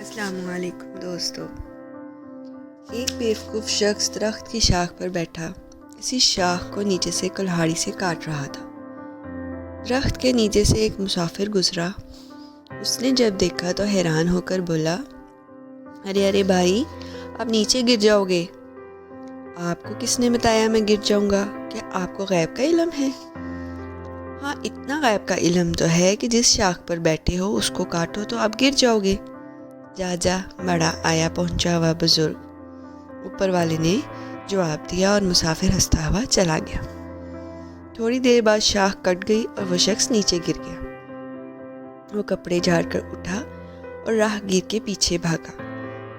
السلام علیکم دوستو۔ ایک بیوقوف شخص درخت کی شاخ پر بیٹھا اسی شاخ کو نیچے سے کلہاڑی سے کاٹ رہا تھا۔ درخت کے نیچے سے ایک مسافر گزرا۔ اس نے جب دیکھا تو حیران ہو کر بولا، ارے بھائی، آپ نیچے گر جاؤ گے۔ آپ کو کس نے بتایا میں گر جاؤں گا؟ کیا آپ کو غیب کا علم ہے؟ ہاں، اتنا غیب کا علم تو ہے کہ جس شاخ پر بیٹھے ہو اس کو کاٹو تو آپ گر جاؤ گے۔ جا بڑا آیا پہنچا ہوا بزرگ، اوپر والے نے جواب دیا اور مسافر ہنستا ہوا چلا گیا۔ تھوڑی دیر بعد شاخ کٹ گئی اور وہ شخص نیچے گر گیا۔ وہ کپڑے جھاڑ کر اٹھا اور راہ گیر کے پیچھے بھاگا۔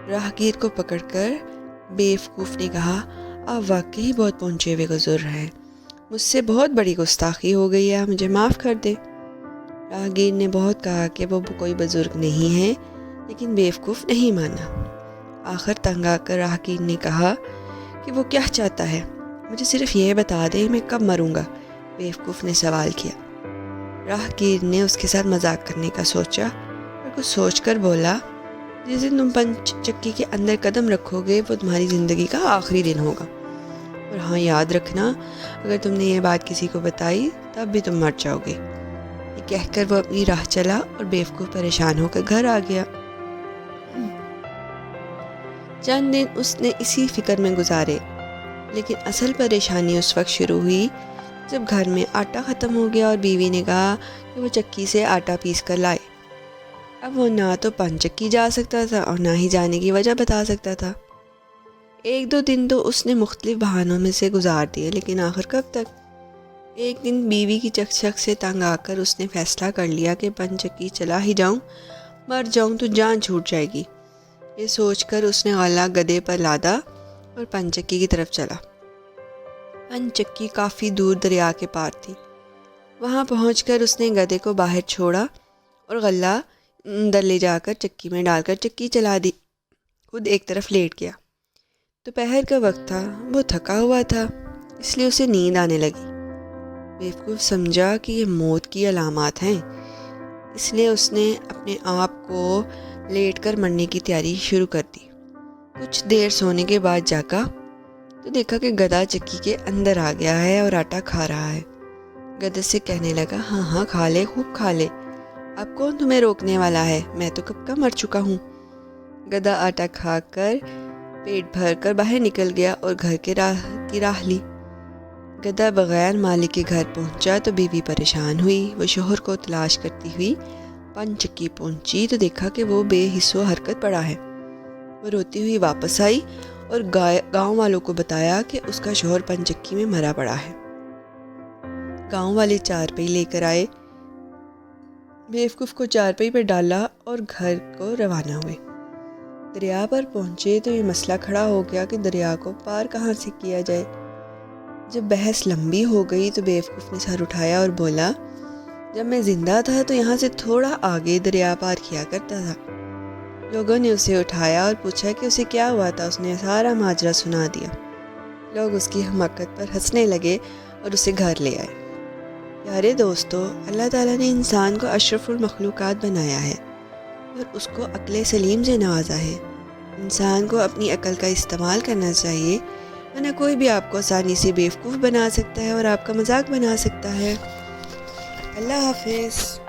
راہ گیر کو پکڑ کر بیوقوف نے کہا، آپ واقعی بہت پہنچے ہوئے گزر رہے ہیں، مجھ سے بہت بڑی گستاخی ہو گئی ہے، مجھے معاف کر دے۔ راہ گیر نے بہت کہا کہ وہ کوئی بزرگ نہیں ہے، لیکن بیوقوف نہیں مانا۔ آخر تنگ آ کر راہ گیر نے کہا کہ وہ کیا چاہتا ہے، مجھے صرف یہ بتا دے میں کب مروں گا۔ بیوقوف نے سوال کیا۔ راہ گیر نے اس کے ساتھ مذاق کرنے کا سوچا اور کچھ سوچ کر بولا، جس دن تم پنچ چکی کے اندر قدم رکھو گے وہ تمہاری زندگی کا آخری دن ہوگا، اور ہاں یاد رکھنا، اگر تم نے یہ بات کسی کو بتائی تب بھی تم مر جاؤ گے۔ یہ کہہ کر وہ اپنی راہ چلا اور بیوقوف پریشان ہو کر گھر آ گیا۔ چند دن اس نے اسی فکر میں گزارے، لیکن اصل پریشانی اس وقت شروع ہوئی جب گھر میں آٹا ختم ہو گیا اور بیوی نے کہا کہ وہ چکی سے آٹا پیس کر لائے۔ اب وہ نہ تو پن چکی جا سکتا تھا اور نہ ہی جانے کی وجہ بتا سکتا تھا۔ ایک دو دن تو اس نے مختلف بہانوں میں سے گزار دیے، لیکن آخر کب تک؟ ایک دن بیوی کی چک چک سے تنگ آ کر اس نے فیصلہ کر لیا کہ پن چکی چلا ہی جاؤں، مر جاؤں تو جان چھوٹ جائے گی۔ یہ سوچ کر اس نے غلہ گدھے پر لادا اور پن چکی کی طرف چلا۔ پن چکی کافی دور دریا کے پار تھی۔ وہاں پہنچ کر اس نے گدھے کو باہر چھوڑا اور غلہ اندر لے جا کر چکی میں ڈال کر چکی چلا دی۔ خود ایک طرف لیٹ گیا۔ دوپہر کا وقت تھا، وہ تھکا ہوا تھا، اس لیے اسے نیند آنے لگی۔ بیوقوف سمجھا کہ یہ موت کی علامات ہیں، اس لیے اس نے اپنے آپ کو لیٹ کر مرنے کی تیاری شروع کر دی۔ کچھ دیر سونے کے بعد جاگا تو دیکھا کہ گدھا چکی کے اندر آ گیا ہے اور آٹا کھا رہا ہے۔ گدھے سے کہنے لگا، ہاں کھا لے، خوب کھا لے، اب کون تمہیں روکنے والا ہے، میں تو کب کا مر چکا ہوں۔ گدھا آٹا کھا کر پیٹ بھر کر باہر نکل گیا اور گھر کی راہ لی۔ گدھا بغیر مالک کے گھر پہنچا تو بیوی پریشان ہوئی۔ وہ شوہر کو تلاش کرتی ہوئی پن چکی پہنچی تو دیکھا کہ وہ بے حس و حرکت پڑا ہے۔ وہ روتی ہوئی واپس آئی اور گاؤں والوں کو بتایا کہ اس کا شوہر پن چکی میں مرا پڑا ہے۔ گاؤں والے چارپائی لے کر آئے، بیوقوف کو چارپائی پر ڈالا اور گھر کو روانہ ہوئے۔ دریا پر پہنچے تو یہ مسئلہ کھڑا ہو گیا کہ دریا کو پار کہاں سے کیا جائے۔ جب بحث لمبی ہو گئی تو بیوقوف نے سر اٹھایا اور بولا، جب میں زندہ تھا تو یہاں سے تھوڑا آگے دریا پار کیا کرتا تھا۔ لوگوں نے اسے اٹھایا اور پوچھا کہ اسے کیا ہوا تھا۔ اس نے سارا ماجرا سنا دیا۔ لوگ اس کی حماقت پر ہنسنے لگے اور اسے گھر لے آئے۔ پیارے دوستو، اللہ تعالیٰ نے انسان کو اشرف المخلوقات بنایا ہے اور اس کو عقل سلیم سے نوازا ہے۔ انسان کو اپنی عقل کا استعمال کرنا چاہیے، ورنہ کوئی بھی آپ کو آسانی سے بیوقوف بنا سکتا ہے اور آپ کا مذاق بنا سکتا ہے۔ اللہ حافظ۔